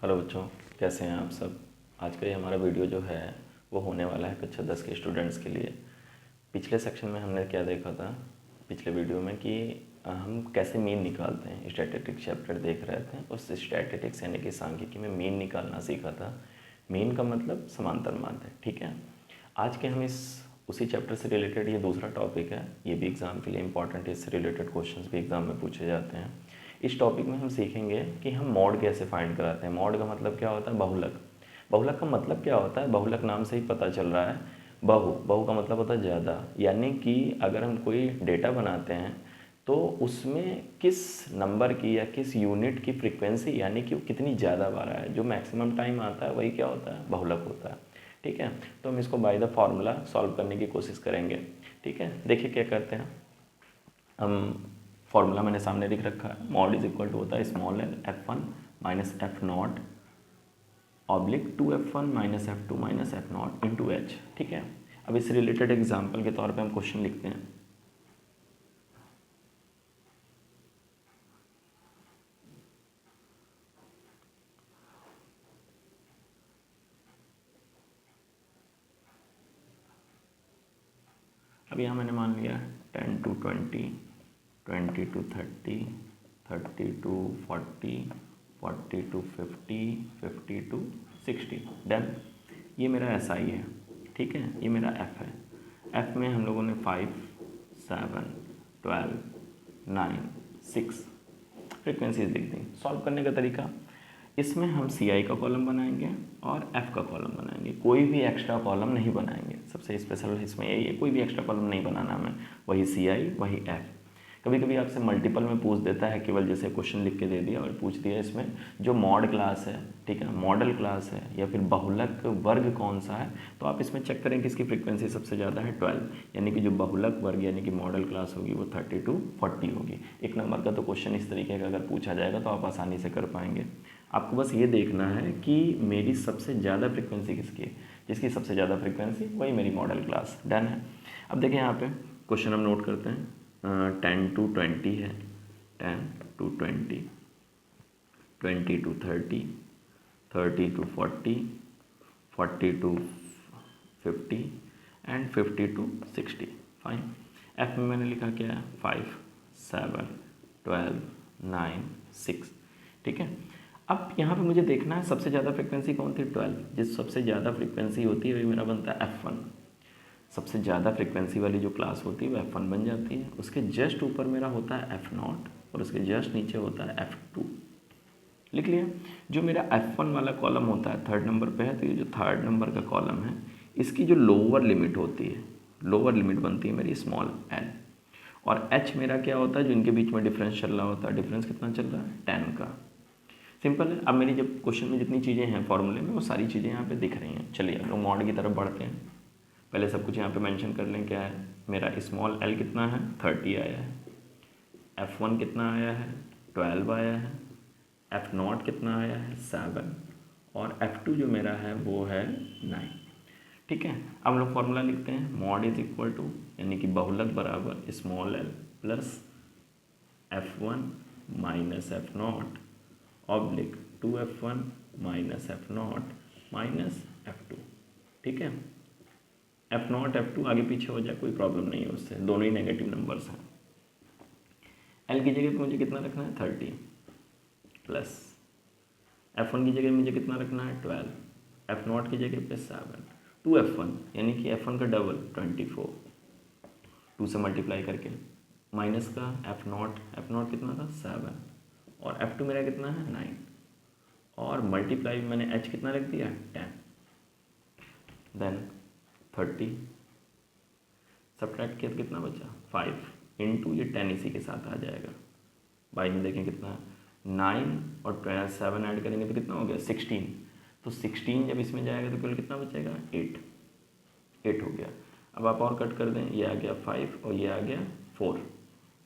Hello बच्चों, कैसे हैं आप सब। आज का ये हमारा वीडियो जो है वो होने वाला है कक्षा 10 के स्टूडेंट्स के लिए। पिछले सेक्शन में हमने क्या देखा था, पिछले वीडियो में, कि हम कैसे मीन निकालते हैं। स्टैटिस्टिक्स चैप्टर देख रहे थे, उस स्टैटिस्टिक्स यानी कि सांख्यिकी में मीन निकालना सीखा था। मीन का मतलब समांतर माध्य, ठीक है। आज के हम उसी चैप्टर से रिलेटेड ये दूसरा टॉपिक है, ये भी एग्ज़ाम के लिए इंपॉर्टेंट है, इससे रिलेटेड क्वेश्चंस भी एग्ज़ाम में पूछे जाते हैं। इस टॉपिक में हम सीखेंगे कि हम मॉड कैसे फाइंड कराते हैं। मॉड का मतलब क्या होता है, बहुलक। बहुलक का मतलब क्या होता है, बहुलक नाम से ही पता चल रहा है। बहु का मतलब होता है ज़्यादा, यानी कि अगर हम कोई डेटा बनाते हैं तो उसमें किस नंबर की या किस यूनिट की फ्रीक्वेंसी, यानी कि वो कितनी ज़्यादा बार है, जो मैक्सिमम टाइम आता है वही क्या होता है, बहुलक होता है। ठीक है, तो हम इसको बाय द फार्मूला सॉल्व करने की कोशिश करेंगे। ठीक है, देखिए क्या करते हैं हम। फार्मूला मैंने सामने लिख रखा है, मॉड इज इक्वल टू होता है small L F1 minus F0 oblique 2F1 minus F2 minus F0 into H. ठीक है, अब इस रिलेटेड एग्जाम्पल के तौर पे हम क्वेश्चन लिखते हैं। अब यहाँ मैंने मान लिया 10 to 20, 20 to 30, 30 to 40, 40 to 50, 50 to 60। Done. ये मेरा SI है, ठीक है, ये मेरा F है। F में हम लोगों ने 5, 7, 12, 9, 6 फ्रिक्वेंसीज लिख दी। सॉल्व करने का तरीका, इसमें हम CI का कॉलम बनाएंगे और F का कॉलम बनाएंगे, कोई भी एक्स्ट्रा कॉलम नहीं बनाएंगे। सबसे स्पेशल इसमें यही है, कोई भी एक्स्ट्रा कॉलम नहीं बनाना हमें, वही CI वही F। कभी कभी आपसे मल्टीपल में पूछ देता है, केवल जैसे क्वेश्चन लिख के दे दिया और पूछ दिया इसमें जो मॉड क्लास है, ठीक है, मॉडल क्लास है या फिर बहुलक वर्ग कौन सा है, तो आप इसमें चेक करें कि इसकी फ्रीक्वेंसी सबसे ज़्यादा है 12, यानी कि जो बहुलक वर्ग यानी कि मॉडल क्लास होगी वो 30 to 40 होगी। एक नंबर का तो क्वेश्चन इस तरीके का अगर पूछा जाएगा तो आप आसानी से कर पाएंगे। आपको बस ये देखना है कि मेरी सबसे ज़्यादा फ्रीक्वेंसी किसकी है, जिसकी सबसे ज़्यादा फ्रीक्वेंसी वही मेरी मॉडल क्लास। डन है। अब देखिए यहाँ पे क्वेश्चन हम नोट करते हैं। 10 to 20 है, 10 to 20, 20 to 30, 30 to 40, 40 to 50 and 50 to 60। Fine. F में मैंने लिखा क्या है, 5, 7, 12, 9, 6। ठीक है, अब यहाँ पे मुझे देखना है सबसे ज़्यादा फ्रीक्वेंसी कौन थी, 12। जिस सबसे ज़्यादा फ्रीक्वेंसी होती है वही मेरा बनता है F1। सबसे ज़्यादा फ्रीक्वेंसी वाली जो क्लास होती है वो F1 बन जाती है। उसके जस्ट ऊपर मेरा होता है F0 और उसके जस्ट नीचे होता है F2। लिख लिया। जो मेरा F1 वाला कॉलम होता है थर्ड नंबर पे है, तो ये जो थर्ड नंबर का कॉलम है इसकी जो लोअर लिमिट होती है, लोअर लिमिट बनती है मेरी स्मॉल l। और h मेरा क्या होता है, जो इनके बीच में डिफरेंस चल रहा होता है, डिफरेंस कितना चल रहा है, 10 का। सिंपल है। अब मेरी जब क्वेश्चन में जितनी चीज़ें हैं फॉर्मूले में वो सारी चीज़ें यहाँ पे दिख रही हैं। चलिए अब लोग मॉड की तरफ बढ़ते हैं। पहले सब कुछ यहाँ पे मेंशन कर लें। क्या है मेरा स्मॉल l कितना है, 30 आया है। F1 कितना आया है, 12 आया है। F0 कितना आया है, 7। और F2 जो मेरा है वो है 9। ठीक है, अब हम लोग फॉर्मूला लिखते हैं। मॉड इज इक्वल टू यानी कि बहुलक बराबर small l plus F1 minus F0 oblique 2F1 minus F0 minus F2। ठीक है, F0 F2 आगे पीछे हो जाए कोई प्रॉब्लम नहीं है उससे, दोनों ही नेगेटिव नंबर्स हैं। L की जगह पे मुझे कितना रखना है, 30 प्लस F1 की जगह मुझे कितना रखना है, 12, F0 की जगह पे 7, 2F1 यानी कि F1 का डबल 24, 2 से मल्टीप्लाई करके, माइनस का F0 कितना था, 7, और F2 मेरा कितना है, 9, और मल्टीप्लाई मैंने H कितना रख दिया, 10, देन 30 सब्ट्रैक्ट किया तो कितना बचा, 5 इंटू ये 10 इसी के साथ आ जाएगा। बाई में देखें कितना, 9 और 7 ऐड करेंगे तो कितना हो गया, 16। तो 16 जब इसमें जाएगा तो केवल कितना बचेगा, 8 हो गया। अब आप और कट कर दें, ये आ गया 5 और ये आ गया 4।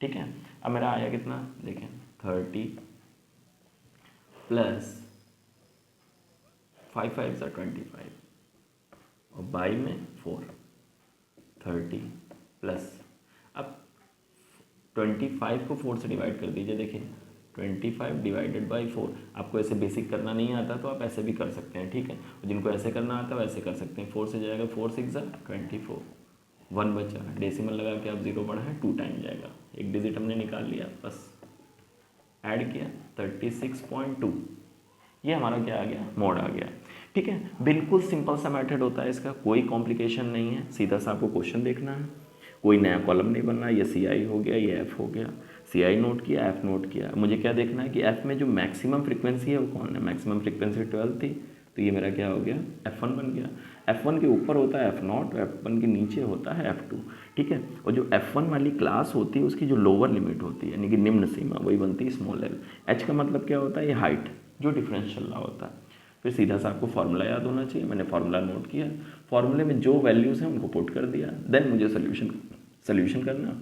ठीक है, अब मेरा आया कितना, देखें 30 प्लस 5 5 25 और बाई में 4, 30 प्लस, अब 25 को 4 से डिवाइड कर दीजिए। देखिए 25 डिवाइडेड बाई 4। आपको ऐसे बेसिक करना नहीं आता तो आप ऐसे भी कर सकते हैं, ठीक है। जिनको ऐसे करना आता है वैसे कर सकते हैं। 4 से जाएगा 4 6 24, 1 बचा, डेसिमल लगा के आप 0 बढ़ाएं 2 टाइम जाएगा, एक डिजिट हमने निकाल लिया, बस ऐड किया 36.2, ये हमारा क्या आ गया, मोड आ गया, ठीक है। बिल्कुल सिंपल सा मेथड होता है इसका, कोई कॉम्प्लिकेशन नहीं है, सीधा सा आपको क्वेश्चन देखना है, कोई नया कॉलम नहीं बनना। ये सी आई हो गया, ये एफ हो गया, सी आई नोट किया, एफ नोट किया। मुझे क्या देखना है कि एफ में जो मैक्सिमम फ्रीक्वेंसी है वो कौन है, मैक्सिमम फ्रीक्वेंसी 12 थी, तो ये मेरा क्या हो गया, F1 बन गया। F1 के ऊपर होता है F0, F1 के नीचे होता है F2, ठीक है। और जो F1 वाली क्लास होती है उसकी जो लोअर लिमिट होती है यानी कि निम्न सीमा, वही बनती है स्मॉल एल। H का मतलब क्या होता है, ये हाइट, जो डिफरेंस चल रहा होता है। फिर सीधा सा आपको फार्मूला याद होना चाहिए, मैंने फार्मूला नोट किया, फार्मूले में जो वैल्यूज़ हैं उनको पुट कर दिया, देन मुझे सोल्यूशन करना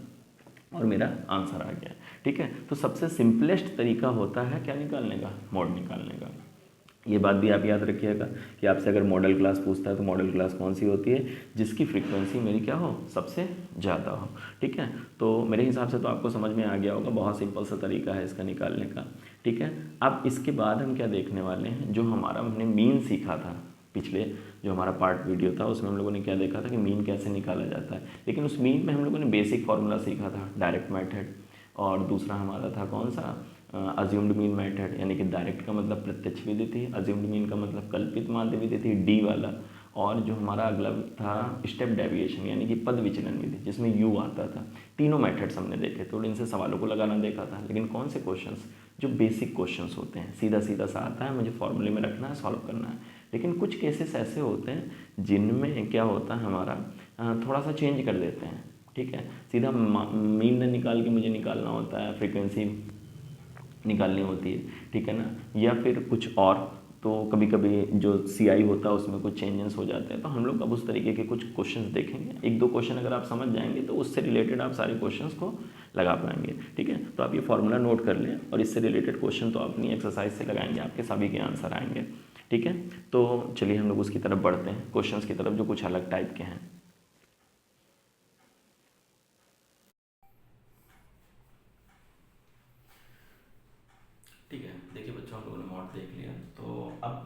और मेरा आंसर आ गया, ठीक है। तो सबसे सिंपलेस्ट तरीका होता है क्या निकालने का, मोड निकालने का। ये बात भी आप याद रखिएगा कि आपसे अगर मॉडल क्लास पूछता है तो मॉडल क्लास कौन सी होती है, जिसकी फ्रीक्वेंसी मेरी क्या हो, सबसे ज़्यादा हो, ठीक है। तो मेरे हिसाब से तो आपको समझ में आ गया होगा, बहुत सिंपल सा तरीका है इसका निकालने का, ठीक है। अब इसके बाद हम क्या देखने वाले हैं, जो हमारा हमने मीन सीखा था पिछले जो हमारा पार्ट वीडियो था उसमें हम लोगों ने क्या देखा था कि मीन कैसे निकाला जाता है, लेकिन उस मीन में हम लोगों ने बेसिक फार्मूला सीखा था, डायरेक्ट मेथड, और दूसरा हमारा था कौन सा, अज्यूम्ड मीन मेथड, यानी कि डायरेक्ट का मतलब प्रत्यक्ष विधि थी, अज्यूम्ड मीन का मतलब कल्पित माध्य विधि थी, डी वाला। और जो हमारा अगला था स्टेप डेविएशन यानी कि पद विचलन विधि, जिसमें यू आता था। तीनों मेथड्स हमने देखे, तो इनसे सवालों को लगाना देखा था, लेकिन कौन से क्वेश्चंस, जो बेसिक क्वेश्चंस होते हैं, सीधा सीधा सा आता है, मुझे फॉर्मूले में रखना है, सॉल्व करना है। लेकिन कुछ केसेस ऐसे होते हैं जिनमें क्या होता है हमारा, थोड़ा सा चेंज कर देते हैं, ठीक है। सीधा मीन न निकाल के मुझे निकालना होता है, फ्रीक्वेंसी निकालनी होती है, ठीक है ना, या फिर कुछ और, तो कभी कभी जो सी आई होता है उसमें कुछ चेंजेस हो जाते हैं। तो हम लोग अब उस तरीके के कुछ क्वेश्चंस देखेंगे, एक दो क्वेश्चन अगर आप समझ जाएंगे तो उससे रिलेटेड आप सारे क्वेश्चंस को लगा पाएंगे, ठीक है। तो आप ये फार्मूला नोट कर लें और इससे रिलेटेड क्वेश्चन तो अपनी एक्सरसाइज से लगाएंगे, आपके सभी के आंसर आएंगे, ठीक है। तो चलिए हम लोग उसकी तरफ बढ़ते हैं, क्वेश्चंस की तरफ जो कुछ अलग टाइप के हैं। ठीक है, देखिए बच्चों, हम लोगों ने मॉड देख लिया, तो अब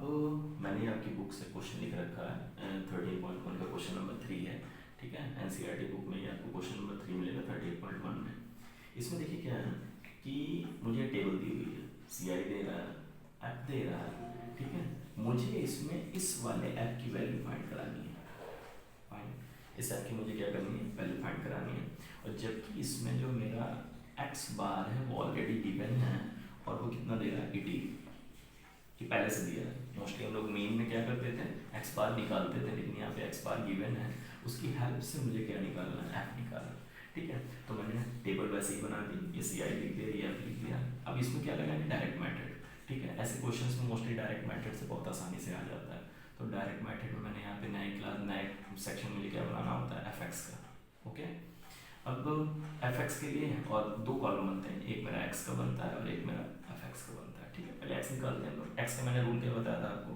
मैंने आपकी बुक से क्वेश्चन लिख रखा है, 13.1 का क्वेश्चन नंबर 3 है, ठीक है। एनसीईआरटी बुक में ही आपको क्वेश्चन नंबर 3 मिलेगा 13.1 में। इसमें देखिए क्या है कि मुझे टेबल दी हुई है, सी आई दे रहा है, एफ दे रहा है, ठीक है। मुझे इसमें इस वाले एफ की वैल्यू फाइंड करानी है, फाइन, इस एफ की मुझे क्या करनी है, वैल्यू फाइंड करानी है। और जबकि इसमें जो मेरा एक्स बार है वो ऑलरेडी गिवन है, और वो कितना दे रहा है, 80, कि पहले से दिया है। मोस्टली हम लोग मीन में क्या करते थे, एक्स बार निकालते थे, लेकिन यहाँ पे एक्स बार गिवन है, उसकी हेल्प से मुझे क्या निकालना है, एफ निकालना, ठीक है। तो मैंने टेबल वैसे ही बना दी, ये सी आई लिख दिया, ये एफ लिख दिया। अब इसमें क्या लगाएंगे, डायरेक्ट मेथड, ठीक है। ऐसे क्वेश्चंस में मोस्टली डायरेक्ट मेथड से बहुत आसानी से आ जाता है। तो डायरेक्ट मेथड में मैंने यहाँ पे नए सेक्शन में क्या बनाना होता है, एफ एक्स का, ओके। अब एफ एक्स के लिए और दो कॉलम बनते हैं, एक मेरा एक्स का बनता है और एक मेरा एफ एक्स का बनता है, ठीक है। पहले एक्स निकालते हैं, तो एक्स का मैंने रूल क्या बताया था आपको,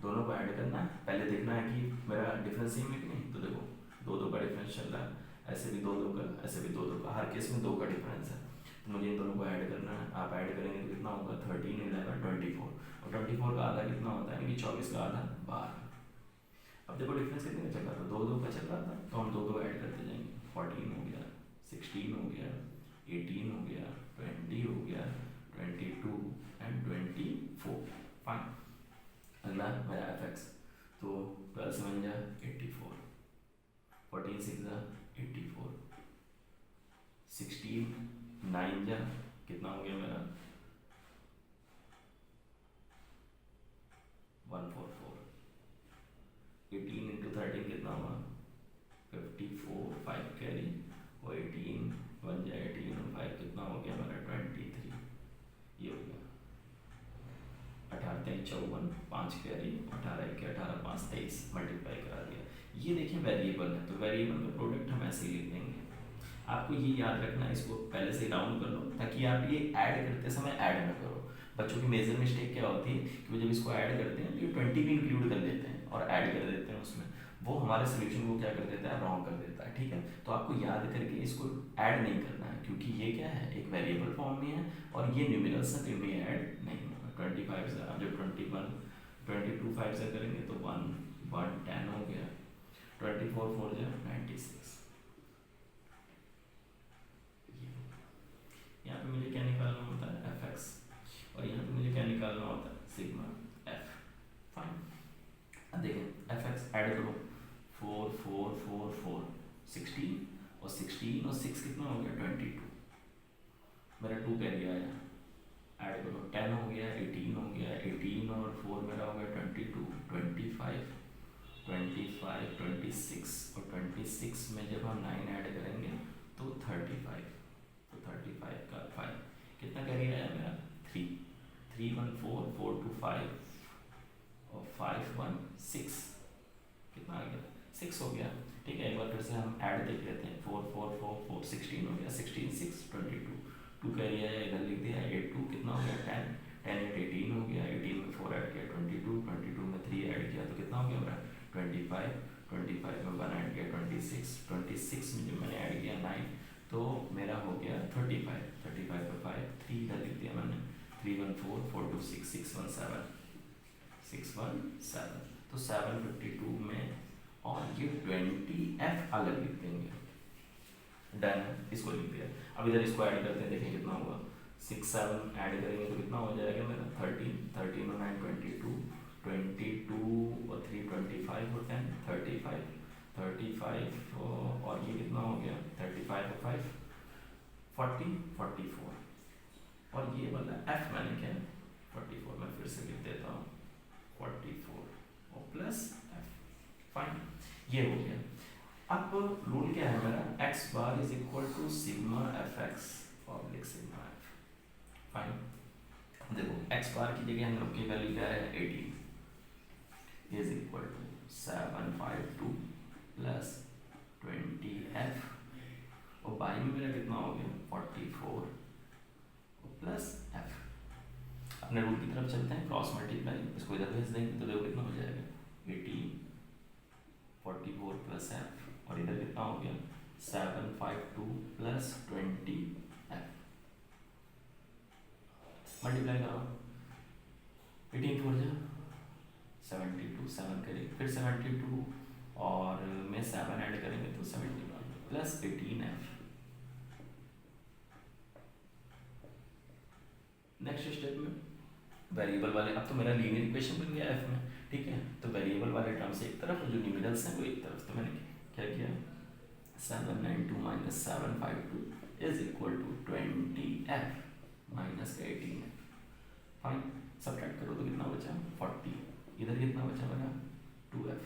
दोनों को ऐड करना है, पहले देखना है कि मेरा डिफरेंस सेम है कि नहीं। तो देखो दो दो का डिफरेंस चल रहा है, ऐसे भी दो दो का, ऐसे भी दो दो का, हर केस में दो का डिफरेंस है, तो मुझे इन दोनों को ऐड करना है। आप ऐड करेंगे तो कितना होगा, 13, 11, 24, और 24 का आधा कितना होता है, यानी कि 24 का आधा 12। अब देखो डिफरेंस कितने का चल रहा था, दो दो का चल रहा था, तो हम दो दो ऐड करते जाएंगे, 14 हो गया, 16 हो गया, 18 हो गया, 20 हो गया, 22 एंड 24, फाइन। अगला मेरा एफ एक्स, तो 12 से बन जाए 84, 14 6 जा 84, 16 9 जा कितना हो गया मेरा 144, 18 इंटू 13 कितना हुआ 54, 5 कैरी, और 18 बन जाए 18 और 5 कितना हो गया मेरा 23, ये हो गया 18 3 54, 5 कैरी, 18 1 18 5 23, मल्टीप्लाई करा दिया। ये देखिए वेरिएबल है, तो वेरिएबल का प्रोडक्ट हम ऐसे ही लिख देंगे। आपको ये याद रखना है, इसको पहले से राउंड कर लो ताकि आप ये ऐड करते समय ऐड ना करो। बच्चों की मेजर मिस्टेक क्या होती है कि वो जब इसको ऐड करते हैं तो ये 20 भी इंक्लूड कर देते हैं और ऐड कर देते हैं उसमें, वो हमारे सोल्यूशन को क्या कर देता है, रॉन्ग कर देता है। ठीक है, तो आपको याद करके इसको ऐड नहीं करना है, क्योंकि ये क्या है, एक वेरिएबल फॉर्म में है और ये न्यूमेरल्स से कहीं भी ऐड नहीं होगा। 25 से जब 21 22 5 से करेंगे तो 1 1 10 हो गया, 24 4 जो 96। यहाँ पे मुझे क्या निकालना होता है, एफ एक्स, और यहाँ पे मुझे क्या निकालना होता है, सिग्मा एफ। फाइन, अब देखें एफ एक्स ऐड करो, 4 4 4 4 16, और 16 और 6 कितना हो गया, 22, मेरा 2 कैरी आया, ऐड करो 10 हो गया, 18 हो गया, 18 और 4 मेरा हो गया 22, 25 25 26, और 26 में जब हम 9 ऐड करेंगे तो 35, तो 35 का 5 कितना कैरी आया मेरा, 3 3 1 4 4 2 5 और 5 1 6, कितना आ गया, 6 हो गया। ठीक है, एक बार फिर से हम ऐड देख लेते हैं, 4 4 4 4 16 हो गया, 16 6 22, 2 कैरी आया, इधर लिख दिया 8 2 कितना हो गया, 10 10 8 18 हो गया, 18 में 4 ऐड किया 22, 22 में 3 ऐड किया तो कितना हो गया मेरा 25, 25 में 1 ऐड किया 26, 26 में जब मैंने ऐड किया 9 तो मेरा हो गया 35, 35 पे 5 3 इधर लिख दिया मैंने, 3 1 4 4 2 6 6 1 7 6 1 7, तो 752 में, और ये 20f अलग लिख देंगे, डन, इसको लिख दिया। अब इधर इसको ऐड करते हैं, देखें कितना हुआ, 6 7 ऐड करेंगे तो कितना हो जाएगा मेरा 13 13 और 9 22 22 और 3 25 और 10 35 35 और ये कितना हो गया 35 और 5 40 44, और ये वाला f मैंने क्या 44 में फिर से लिख देता हूँ 44 और प्लस f। फाइन, ये हो गया। अब रूल क्या है मेरा, x bar is equal to sigma F X पब्लिक सिग्मा एफ। फाइन, देखो x बार की जगह हम लोग की वैल्यू क्या है 18 is equal to 752 plus 20f, और बाई में मेरा कितना हो गया 44 प्लस f। अपने रूल की तरफ चलते हैं, क्रॉस मल्टीप्लाई, इसको इधर भेज देंगे तो देखो कितना हो जाएगा 18 44 प्लस f, और इधर कितना हो गया 752 प्लस 20f, मल्टीप्लाई करो 18 4 जा 72, 7 करेंगे फिर 72 और में 7 ऐड करेंगे तो 71 प्लस 18f। नेक्स्ट स्टेप में वेरिएबल वाले, अब तो मेरा लीनियर इक्वेशन बन गया f में, ठीक है, तो वेरिएबल वाले टर्म्स एक तरफ और जो न्यूमेरल्स हैं वो एक तरफ, तो मैंने क्या किया 792 minus 752 is equal to 20f minus 18f। Fine, subtract करो तो कितना बचा 40, इधर कितना बचा मेरा 2f।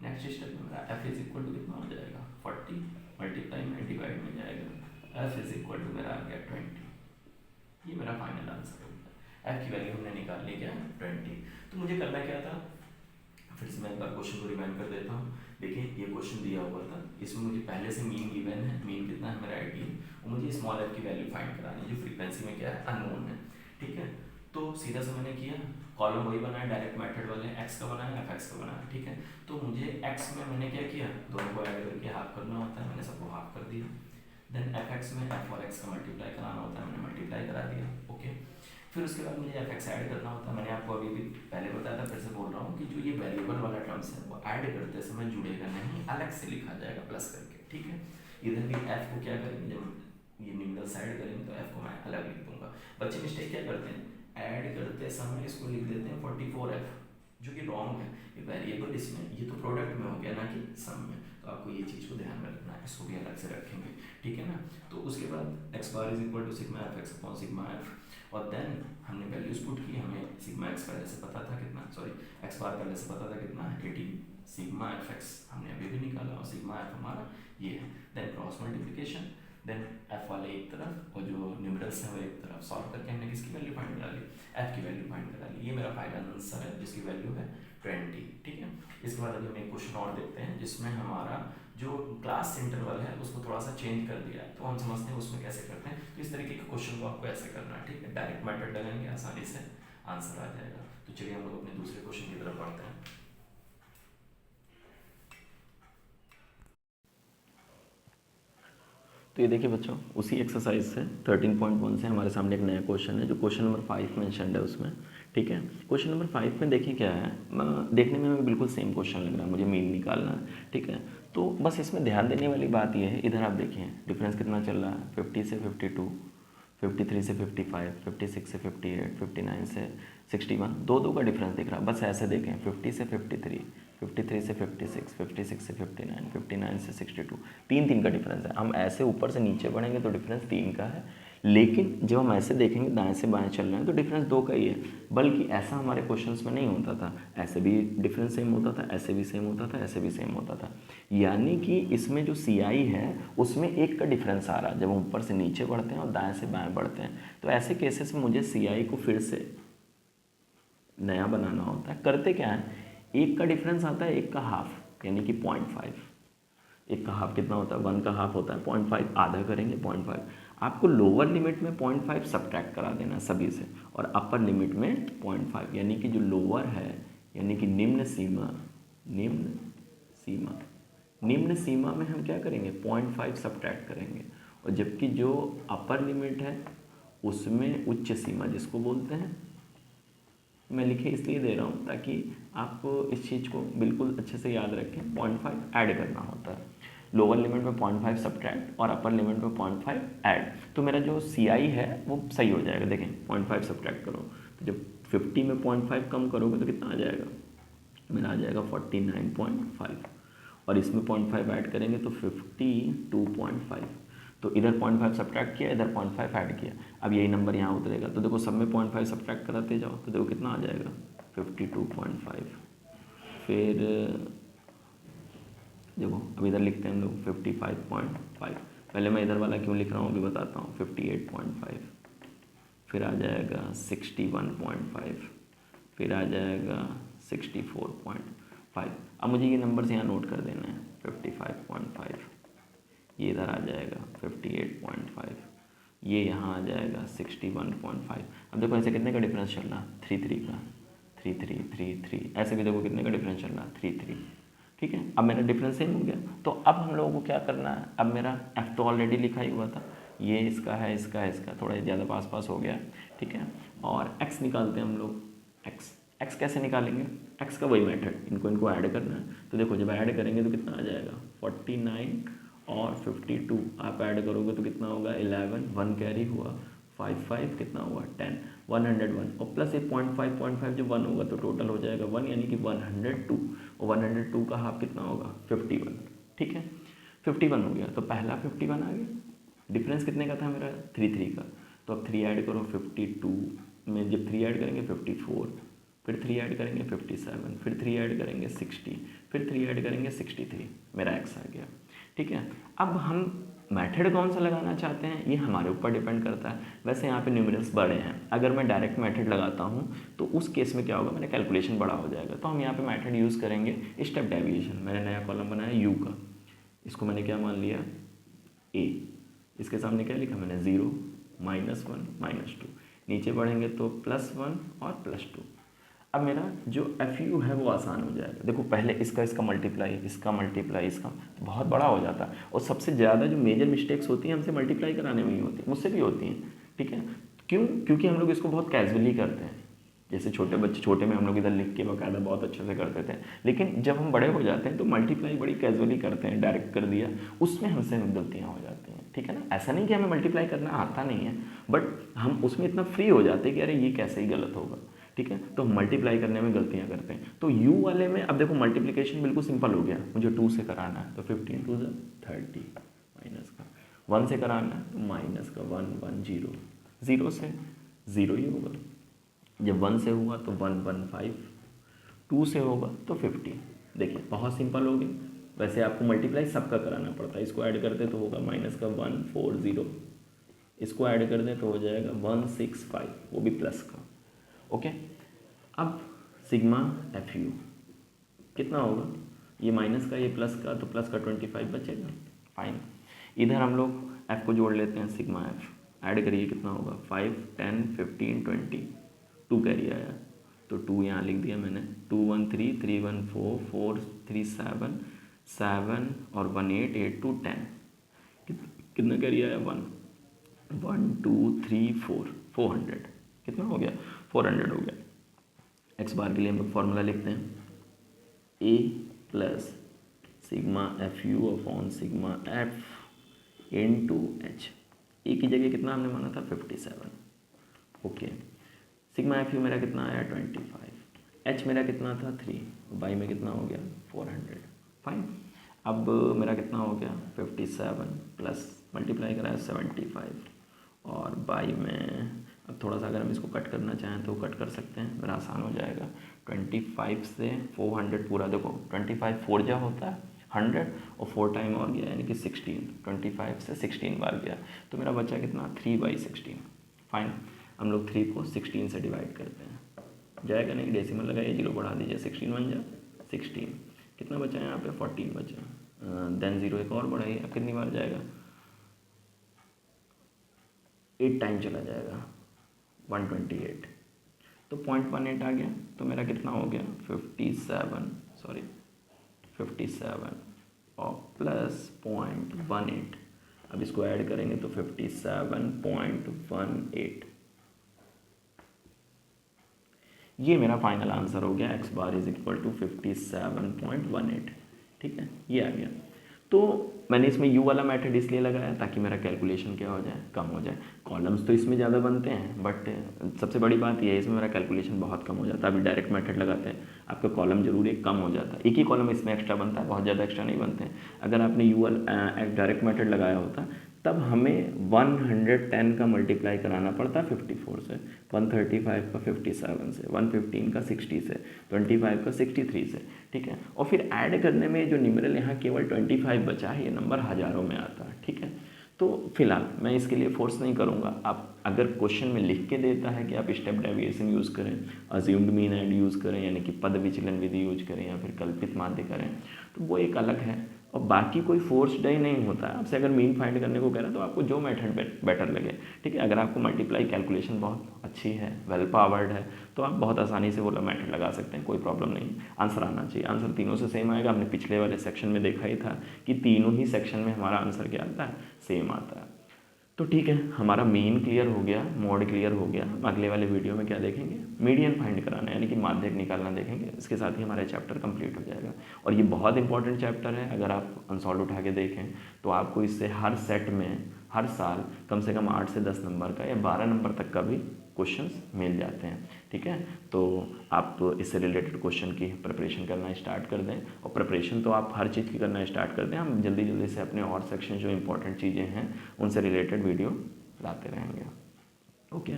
नेक्स्ट स्टेप में मेरा f इज इक्वल टू कितना हो जाएगा 40 मल्टीप्लाई में डिवाइड में जाएगा, f इज इक्वल टू मेरा आ गया 20। ये मेरा फाइनल आंसर होगा, f की वैल्यू हमने निकाल ली क्या 20। तो मुझे करना क्या था, फिर से मैं एक बार क्वेश्चन को रिवाइंड कर देता हूँ। देखिए ये क्वेश्चन दिया हुआ था, इसमें मुझे पहले से मीन गिवन है, मीन कितना है मेरा 18, और मुझे स्मॉल f की वैल्यू फाइंड करानी है जो फ्रीक्वेंसी में क्या है अननोन है। ठीक है, तो सीधा से मैंने किया, कॉलम वही बनाया डायरेक्ट मेथड वाले, x का बनाया f का बनाया। ठीक है, तो मुझे x में मैंने क्या किया, दोनों को ऐड करके हाफ करना होता है, मैंने सबको हाफ कर दिया। देन f में f और x का मल्टीप्लाई कराना होता है, मैंने मल्टीप्लाई करा दिया। ओके, फिर उसके बाद मुझे एफ एक्स ऐड करना होता है, मैंने आपको अभी भी पहले बताया था, फिर से बोल रहा हूँ कि जो ये वेरिएबल वाला टर्म्स है वो ऐड करते समय जुड़ेगा नहीं, अलग से लिखा जाएगा प्लस करके। ठीक है, इधर भी एफ को क्या करेंगे, जब ये न्यूमेरल्स ऐड करेंगे तो एफ को मैं अलग लिख दूंगा। बच्चे मिस्टेक क्या करते हैं, ऐड करते समय इसको लिख देते हैं 44f, जो कि रॉन्ग है। ये वेरिएबल इसमें, ये तो प्रोडक्ट में हो गया ना कि सम में, तो आपको ये चीज़ को ध्यान में रखना है, इसको भी अलग से रखेंगे। ठीक है ना, तो उसके बाद X bar is equal to sigma F X upon sigma F, और देन हमने वैल्यूज पुट की, हमें सिग्मा एक्स पहले से पता था कितना, सॉरी एक्स बार पहले से पता था कितना 18, सिग्मा एफ एक्स हमने अभी भी निकाला, और सिग्मा एफ हमारा ये है। Then cross multiplication, then F वाले एक तरफ और जो न्यूमेरल्स हैं वो एक तरफ, सॉल्व करके हमने किसकी वैल्यू फाइंड करा ली, एफ की वैल्यू फाइंड करा ली। ये मेरा फाइनल आंसर है जिसकी वैल्यू है 20। ठीक है, इसके बाद अभी हम एक क्वेश्चन और देखते हैं जिसमें हमारा जो क्लास इंटरवल है उसको थोड़ा सा चेंज कर दिया है, तो हम समझते हैं उसमें कैसे करते हैं। तो इस तरीके के क्वेश्चन को आपको ऐसे करना है, ठीक है, डायरेक्ट मेथड लगाएंगे, आसानी से आंसर आ जाएगा। तो चलिए हम लोग अपने दूसरे क्वेश्चन की तरफ बढ़ते हैं। तो ये देखिए बच्चों, उसी एक्सरसाइज से 13.1 से हमारे सामने एक नया क्वेश्चन है जो क्वेश्चन नंबर 5 मेंशन्ड है उसमें। ठीक है, क्वेश्चन नंबर 5 में देखिए क्या है, देखने में बिल्कुल सेम क्वेश्चन लग रहा है, मुझे मीन निकालना है। ठीक है, तो बस इसमें ध्यान देने वाली बात यह है, इधर आप देखिए डिफरेंस कितना चल रहा है, 50 से 52, 53 से 55, 56 से 58, 59 से 61, दो का डिफरेंस दिख रहा है। बस ऐसे देखें, 50 से 53, 53 से 56, 56 से 59, 59 से 62, तीन का डिफरेंस है। हम ऐसे ऊपर से नीचे बढ़ेंगे तो डिफरेंस 3 का है, लेकिन जब हम ऐसे देखेंगे दाएं से बाएं चल रहे हैं तो डिफरेंस 2 का ही है। बल्कि ऐसा हमारे क्वेश्चंस में नहीं होता था, ऐसे भी डिफरेंस सेम होता था, ऐसे भी सेम होता था, ऐसे भी सेम होता था। यानी कि इसमें जो CI है उसमें 1 का डिफरेंस आ रहा है जब हम ऊपर से नीचे बढ़ते हैं और दाएं से बाएं बढ़ते हैं। तो ऐसे केसेस में मुझे CI को फिर से नया बनाना होता है। करते क्या है, 1 का डिफरेंस आता है 1 का हाफ, यानी कि 0.5। 1 का हाफ कितना होता है, 1 का हाफ होता है 0.5, आधा करेंगे 0.5। आपको लोअर लिमिट में 0.5 सब्ट्रैक्ट करा देना सभी से, और अपर लिमिट में 0.5, यानी कि जो लोअर है यानी कि निम्न सीमा में हम क्या करेंगे, 0.5 सब्ट्रैक्ट करेंगे। और जबकि जो अपर लिमिट है उसमें उच्च सीमा जिसको बोलते हैं, मैं लिखे इसलिए दे रहा हूँ ताकि आप इस चीज़ को बिल्कुल अच्छे से याद रखें, 0.5 ऐड करना होता है। लोअर लिमिट में 0.5 सब्ट्रैक्ट और अपर लिमिट में 0.5 ऐड, तो मेरा जो CI है वो सही हो जाएगा। देखें 0.5 सब्ट्रैक्ट करो तो जब 50 में 0.5 कम करोगे तो कितना आ जाएगा, मेरा आ जाएगा 49.5, और इसमें 0.5 ऐड करेंगे तो 52.5। तो इधर 0.5 सब्ट्रैक्ट किया, इधर 0.5 ऐड किया, अब यही नंबर यहाँ उतरेगा। तो देखो सब में 0.5 सब्ट्रैक्ट कराते जाओ तो देखो कितना आ जाएगा, 52.5। फिर देखो अब इधर लिखते हैं हम लोग 55.5। पहले मैं इधर वाला क्यों लिख रहा हूँ अभी बताता हूँ, 58.5, फिर आ जाएगा 61.5, फिर आ जाएगा 64.5। अब मुझे ये नंबर्स यहाँ नोट कर देना है, 55.5, ये इधर आ जाएगा 58.5, ये यहाँ आ जाएगा 61.5। अब देखो ऐसे कितने का डिफरेंस चल रहा है, 3 का, 3, ऐसे भी देखो कितने का डिफरेंस चल रहा है, 3। ठीक है, अब मेरा डिफरेंस सेम हो गया। तो अब हम लोगों को क्या करना है, अब मेरा F तो ऑलरेडी लिखा ही हुआ था, ये इसका है, इसका है, इसका थोड़ा ज़्यादा पास हो गया। ठीक है, और X निकालते हैं हम लोग। X कैसे निकालेंगे, X का वही मेथड, इनको ऐड करना है। तो देखो जब ऐड करेंगे तो कितना आ जाएगा, 49 और 52 आप ऐड करोगे तो कितना होगा, 11, 1 कैरी हुआ, 5 कितना हुआ, 10, 101, और प्लस एक 0.5 जो 1 होगा तो टोटल हो जाएगा 1, यानी कि 102, और 102 का हाफ कितना होगा, 51। ठीक है, 51 हो गया, तो पहला 51 आ गया। डिफरेंस कितने का था मेरा, 3 का। तो अब 3 ऐड करो, 52 में जब 3 ऐड करेंगे 54, फिर 3 ऐड करेंगे 57, फिर 3 ऐड करेंगे 60, फिर 3 ऐड करेंगे 63, मेरा X आ गया। ठीक है, अब हम मेथड कौन सा लगाना चाहते हैं ये हमारे ऊपर डिपेंड करता है। वैसे यहाँ पे न्यूमरल्स बड़े हैं, अगर मैं डायरेक्ट मेथड लगाता हूँ तो उस केस में क्या होगा, मेरा कैलकुलेशन बड़ा हो जाएगा। तो हम यहाँ पे मेथड यूज़ करेंगे स्टेप डेविएशन। मैंने नया कॉलम बनाया U का, इसको मैंने क्या मान लिया, A, इसके सामने क्या लिखा मैंने, 0, -1, -2, नीचे बढ़ेंगे तो +1 और +2। अब मेरा जो FU है वो आसान हो जाएगा। देखो पहले इसका मल्टीप्लाई, इसका बहुत बड़ा हो जाता है, और सबसे ज़्यादा जो मेजर मिस्टेक्स होती हैं हमसे मल्टीप्लाई कराने में ही होती हैं, मुझसे भी होती हैं। ठीक है, क्यों, क्योंकि हम लोग इसको बहुत कैजुअली करते हैं। जैसे छोटे में हम लोग इधर लिख के बाकायदा बहुत अच्छे से करते थे, लेकिन जब हम बड़े हो जाते हैं तो मल्टीप्लाई बड़ी कैजुअली करते हैं, डायरेक्ट कर दिया, उसमें हमसे गलतियाँ हो जाती हैं। ठीक है ना, ऐसा नहीं कि हमें मल्टीप्लाई करना आता नहीं है, बट हम उसमें इतना फ्री हो जाते हैं कि अरे ये कैसे ही गलत होगा। ठीक है, तो मल्टीप्लाई करने में गलतियाँ करते हैं। तो U वाले में अब देखो मल्टीप्लिकेशन बिल्कुल सिंपल हो गया, मुझे 2 से कराना है तो 15 2 30, माइनस का 1 से कराना है तो माइनस का 1 1 0, 0 से 0 ही होगा, जब 1 से हुआ तो 1 1 5, 2 से होगा तो 50। देखिए बहुत सिंपल हो गया। वैसे आपको मल्टीप्लाई सबका कराना पड़ता है, इसको ऐड कर दे तो होगा माइनस का 1 4 0, इसको ऐड कर दें तो हो जाएगा 1 6 5, वो भी प्लस का। ओके, अब सिग्मा FU कितना होगा, ये माइनस का ये प्लस का, तो प्लस का 25 बचेगा, फाइन। इधर हम लोग F को जोड़ लेते हैं, सिग्मा F ऐड करिए कितना होगा, 5 10 15 20, 2 कैरी आया तो 2 यहाँ लिख दिया मैंने, 2 1 3 3 1 4 4 3 7 7 और 1 8 8 2 10, कितना कैरी आया 1 1 2 3 4 400 कितना हो गया 400 हो गया। एक्स बार के लिए हम लोग फॉर्मूला लिखते हैं A plus sigma F U upon sigma F in two H. A की जगह कितना हमने माना था 57। ओके, सिग्मा एफ यू मेरा कितना आया 25, एच मेरा कितना था 3, बाई में कितना हो गया 400। फाइन, अब मेरा कितना हो गया 57 प्लस मल्टीप्लाई कराया 75 और बाई में अब थोड़ा सा अगर हम इसको कट करना चाहें तो कट कर सकते हैं, मेरा आसान हो जाएगा। 25 से 400 पूरा देखो 25 4 जा होता है 100 और 4 टाइम और गया यानी कि 16, 25 से 16 बार गया तो मेरा बचा कितना 3/16। फाइन, हम लोग 3 को 16 से डिवाइड करते हैं, जाएगा नहीं, डेसिमल लगाइए, 0 बढ़ा दीजिए, 16 बन जा 16, कितना बचा है यहाँ पे 14 बचा, देन 0 एक और बढ़ाइए, अब कितनी बार जाएगा 8 टाइम चला जाएगा 128, तो 0.18 आ गया, तो मेरा कितना हो गया 57 और प्लस 0.18, अब इसको ऐड करेंगे तो 57.18, ये मेरा फाइनल आंसर हो गया X bar is equal to 57.18। ठीक है, ये आ गया। तो मैंने इसमें यू वाला मेथड इसलिए लगाया ताकि मेरा कैलकुलेशन क्या हो जाए, कम हो जाए। कॉलम्स तो इसमें ज़्यादा बनते हैं बट सबसे बड़ी बात ये है इसमें मेरा कैलकुलेशन बहुत कम हो जाता है। अभी डायरेक्ट मेथड लगाते हैं आपका कॉलम जरूर एक कम हो जाता है, एक ही कॉलम इसमें एक्स्ट्रा बनता है, बहुत ज़्यादा एक्स्ट्रा नहीं बनते हैं। अगर आपने यू वाला डायरेक्ट मेथड लगाया होता तब हमें 110 का मल्टीप्लाई कराना पड़ता 54 से, 135 का 57 से, 115 का 60 से, 25 का 63 से। ठीक है, और फिर ऐड करने में जो न्यूमेरल यहाँ केवल 25 बचा है, ये नंबर हज़ारों में आता है। ठीक है, तो फिलहाल मैं इसके लिए फोर्स नहीं करूँगा। आप अगर क्वेश्चन में लिख के देता है कि आप स्टेप डेविएशन यूज़ करें, अज्यूम्ड मीन एंड यूज़ करें यानी कि पद विचलन विधि यूज करें या फिर कल्पित माध्य करें, तो वो एक अलग है और बाकी कोई फोर्स्ड ही नहीं होता है। आपसे अगर मीन फाइंड करने को कह रहा है तो आपको जो मेथड बेटर लगे। ठीक है, अगर आपको मल्टीप्लाई कैलकुलेशन बहुत अच्छी है, वेल पावर्ड है, तो आप बहुत आसानी से वो मेथड लगा सकते हैं, कोई प्रॉब्लम नहीं। आंसर आना चाहिए, आंसर तीनों से सेम आएगा। हमने पिछले वाले सेक्शन में देखा ही था कि तीनों ही सेक्शन में हमारा आंसर क्या आता है, सेम आता है। तो ठीक है, हमारा मीन क्लियर हो गया, मोड क्लियर हो गया। अगले वाले वीडियो में क्या देखेंगे, मीडियन फाइंड कराना यानी कि माध्यक निकालना देखेंगे। इसके साथ ही हमारा चैप्टर कंप्लीट हो जाएगा और ये बहुत इंपॉर्टेंट चैप्टर है। अगर आप अनसॉल्व उठा के देखें तो आपको इससे हर सेट में हर साल कम से कम 8 से 10 नंबर का या 12 नंबर तक का भी क्वेश्चंस मिल जाते हैं। ठीक है, तो आप इससे रिलेटेड क्वेश्चन की प्रिपरेशन करना स्टार्ट कर दें और प्रिपरेशन तो आप हर चीज़ की करना स्टार्ट कर दें। हम जल्दी जल्दी से अपने और सेक्शन जो इंपॉर्टेंट चीज़ें हैं उनसे रिलेटेड वीडियो लाते रहेंगे। ओके।